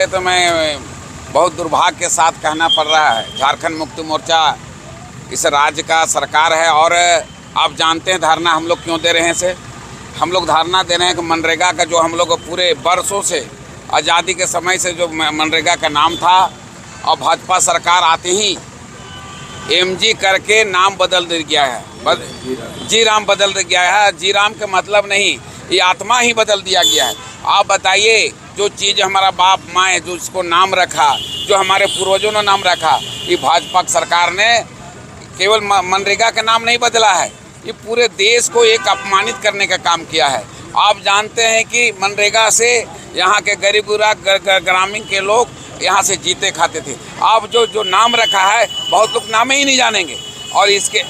तो मैं बहुत दुर्भाग्य के साथ कहना पड़ रहा है, झारखंड मुक्ति मोर्चा इस राज्य का सरकार है। और आप जानते हैं धरना हम लोग क्यों दे रहे हैं। से हम लोग धरना दे रहे हैं कि मनरेगा का जो हम लोग पूरे बरसों से आज़ादी के समय से जो मनरेगा का नाम था, और भाजपा सरकार आते ही एमजी करके नाम बदल दिया गया है, जी राम बदल दिया है। जी राम का मतलब नहीं, ये आत्मा ही बदल दिया गया है। आप बताइए, जो चीज़ हमारा बाप माँ जो इसको नाम रखा, जो हमारे पूर्वजों ने नाम रखा, ये भाजपा सरकार ने केवल मनरेगा का नाम नहीं बदला है, ये पूरे देश को एक अपमानित करने का काम किया है। आप जानते हैं कि मनरेगा से यहाँ के गरीब ग्रामीण के लोग यहाँ से जीते खाते थे। आप जो नाम रखा है, बहुत लोग नाम ही नहीं जानेंगे, और इसके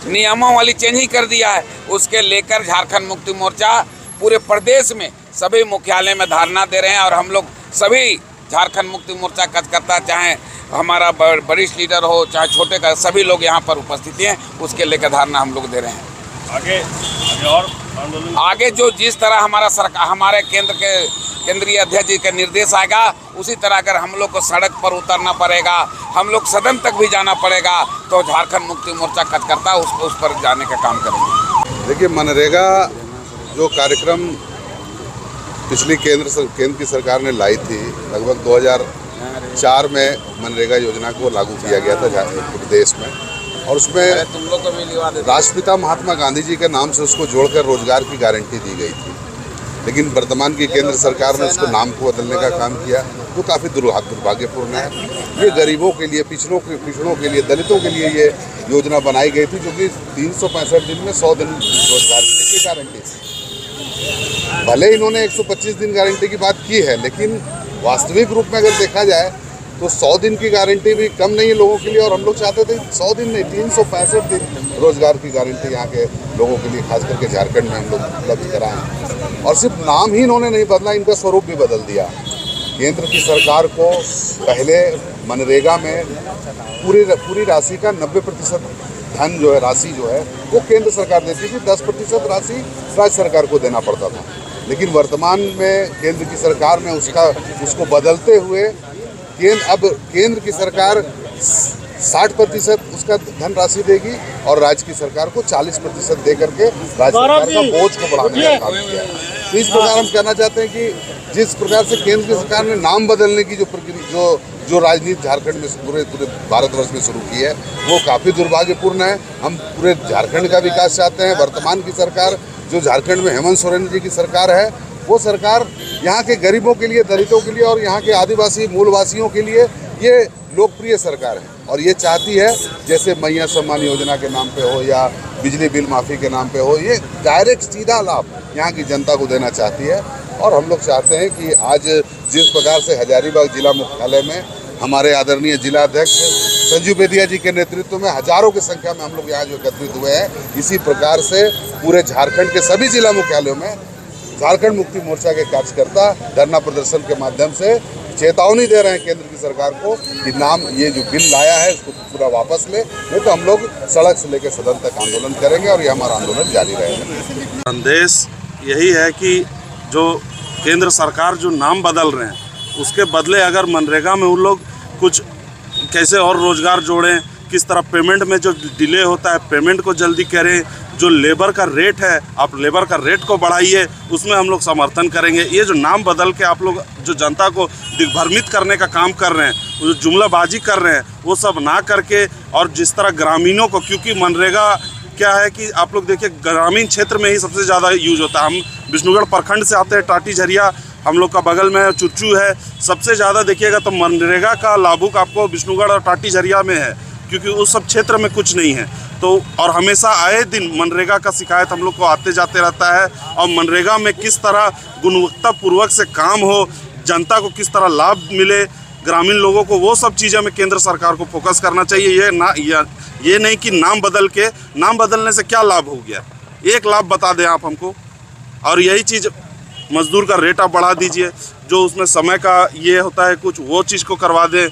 नियमों वाली चेंज ही कर दिया है। उसके लेकर झारखंड मुक्ति मोर्चा पूरे प्रदेश में सभी मुख्यालय में धरना दे रहे हैं। और हम लोग सभी झारखंड मुक्ति मोर्चा कार्यकर्ता, चाहे हमारा वरिष्ठ लीडर हो चाहे छोटे का, सभी लोग यहाँ पर उपस्थित हैं। उसके लेकर धरना हम लोग दे रहे हैं। आगे जो जिस तरह हमारा सरकार, हमारे केंद्रीय अध्यक्ष जी का निर्देश आएगा, उसी तरह अगर हम लोग को सड़क पर उतरना पड़ेगा, हम लोग सदन तक भी जाना पड़ेगा, तो झारखंड मुक्ति मोर्चा कार्यकर्ता उस पर जाने का काम करेंगे। देखिए, मनरेगा जो कार्यक्रम पिछली केंद्र की सरकार ने लाई थी, लगभग 2004 में मनरेगा योजना को लागू किया गया था प्रदेश में, और उसमें राष्ट्रपिता महात्मा गांधी जी के नाम से उसको जोड़कर रोजगार की गारंटी दी गई थी। लेकिन वर्तमान की केंद्र सरकार ने उसको नाम को बदलने का काम किया, तो काफ़ी दुर्भाग्यपूर्ण है। ये गरीबों के लिए, पिछड़ों के लिए, दलितों के लिए ये योजना बनाई गई थी, जो कि 365 दिन में 100 दिन रोजगार की गारंटी थी। भले इन्होंने 125 दिन गारंटी की बात की है, लेकिन वास्तविक रूप में अगर देखा जाए तो 100 दिन की गारंटी भी कम नहीं है लोगों के लिए। और हम लोग चाहते थे 100 दिन नहीं, 365 दिन रोजगार की गारंटी यहाँ के लोगों के लिए, खास करके झारखंड में हम लोग उपलब्ध कराएं। और सिर्फ नाम ही इन्होंने नहीं बदला, इनका स्वरूप भी बदल दिया। केंद्र की सरकार को पहले मनरेगा में पूरी राशि का 90% धन जो है, राशि जो है, वो केंद्र सरकार देती थी, 10% राशि राज्य सरकार को देना पड़ता था। लेकिन वर्तमान में केंद्र की सरकार ने उसको बदलते हुए अब केंद्र की सरकार 60% उसका धनराशि देगी, और राज्य की सरकार को 40% दे करके राज्य सरकार का बोझ को बढ़ाने का काम किया है। तो इस प्रकार हम कहना चाहते हैं कि जिस प्रकार से केंद्र की सरकार ने नाम बदलने की जो राजनीति झारखंड में पूरे भारतवर्ष में शुरू की है, वो काफ़ी दुर्भाग्यपूर्ण है। हम पूरे झारखंड का विकास चाहते हैं। वर्तमान की सरकार जो झारखंड में हेमंत सोरेन जी की सरकार है, वो सरकार यहाँ के गरीबों के लिए, दलितों के लिए और यहाँ के आदिवासी मूलवासियों के लिए ये लोकप्रिय सरकार है। और ये चाहती है, जैसे मैया सम्मान योजना के नाम पे हो या बिजली बिल माफ़ी के नाम पे हो, ये डायरेक्ट सीधा लाभ यहाँ की जनता को देना चाहती है। और हम लोग चाहते हैं कि आज जिस प्रकार से हजारीबाग जिला मुख्यालय में हमारे आदरणीय जिला अध्यक्ष संजू बेदिया जी के नेतृत्व में हजारों की संख्या में हम लोग यहाँ जो एकत्रित हुए हैं, इसी प्रकार से पूरे झारखंड के सभी जिला मुख्यालयों में झारखंड मुक्ति मोर्चा के कार्यकर्ता धरना प्रदर्शन के माध्यम से चेतावनी दे रहे हैं केंद्र की सरकार को कि नाम ये जो बिल लाया है उसको पूरा वापस ले, नहीं तो हम लोग सड़क से लेकर सदन तक आंदोलन करेंगे, और ये हमारा आंदोलन जारी रहेगा। संदेश यही है कि जो केंद्र सरकार जो नाम बदल रहे हैं, उसके बदले अगर मनरेगा में उन लोग कुछ कैसे और रोजगार जोड़ें, किस तरह पेमेंट में जो डिले होता है पेमेंट को जल्दी करें, जो लेबर का रेट है आप लेबर का रेट को बढ़ाइए, उसमें हम लोग समर्थन करेंगे। ये जो नाम बदल के आप लोग जो जनता को दिग्भ्रमित करने का काम कर रहे हैं, जो जुमलाबाजी कर रहे हैं, वो सब ना करके, और जिस तरह ग्रामीणों को, क्योंकि मनरेगा क्या है कि आप लोग देखिए ग्रामीण क्षेत्र में ही सबसे ज़्यादा यूज होता है। हम विष्णुगढ़ प्रखंड से आते हैं, टाटी झरिया हम लोग का बगल में है, चुच्चू है, सबसे ज़्यादा देखिएगा तो मनरेगा का लाभुक आपको विष्णुगढ़ और टाटी झरिया में है, क्योंकि उस सब क्षेत्र में कुछ नहीं है। तो और हमेशा आए दिन मनरेगा का शिकायत हम लोग को आते जाते रहता है, और मनरेगा में किस तरह गुणवत्तापूर्वक से काम हो, जनता को किस तरह लाभ मिले, ग्रामीण लोगों को, वो सब चीज़ें में केंद्र सरकार को फोकस करना चाहिए। ये नहीं कि नाम बदलने से क्या लाभ हो गया, एक लाभ बता दें आप हमको। और यही चीज़ मजदूर का रेट आप बढ़ा दीजिए, जो उसमें समय का ये होता है कुछ, वो चीज़ को करवा दें,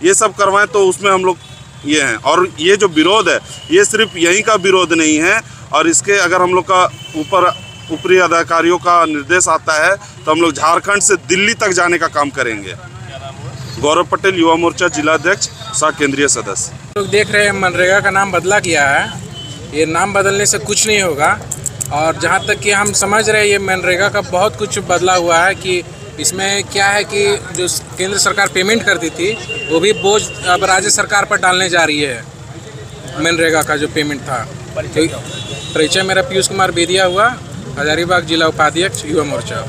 ये सब करवाएं, तो उसमें हम लोग ये हैं। और ये जो विरोध है, ये सिर्फ यहीं का विरोध नहीं है, और इसके अगर हम लोग का ऊपरी अधिकारियों का निर्देश आता है तो तो हम लोग झारखंड से दिल्ली तक जाने का काम करेंगे। गौरव पटेल, युवा मोर्चा जिलाध्यक्ष, सह केंद्रीय सदस्य। लोग देख रहे हैं मनरेगा का नाम बदला गया है। ये नाम बदलने से कुछ नहीं होगा, और जहाँ तक कि हम समझ रहे हैं ये मनरेगा का बहुत कुछ बदला हुआ है कि इसमें क्या है कि जो केंद्र सरकार पेमेंट करती थी वो भी बोझ अब राज्य सरकार पर डालने जा रही है। मनरेगा का जो पेमेंट था, परिचय मेरा पीयूष कुमार बेदिया हुआ, हजारीबाग जिला उपाध्यक्ष, युवा मोर्चा।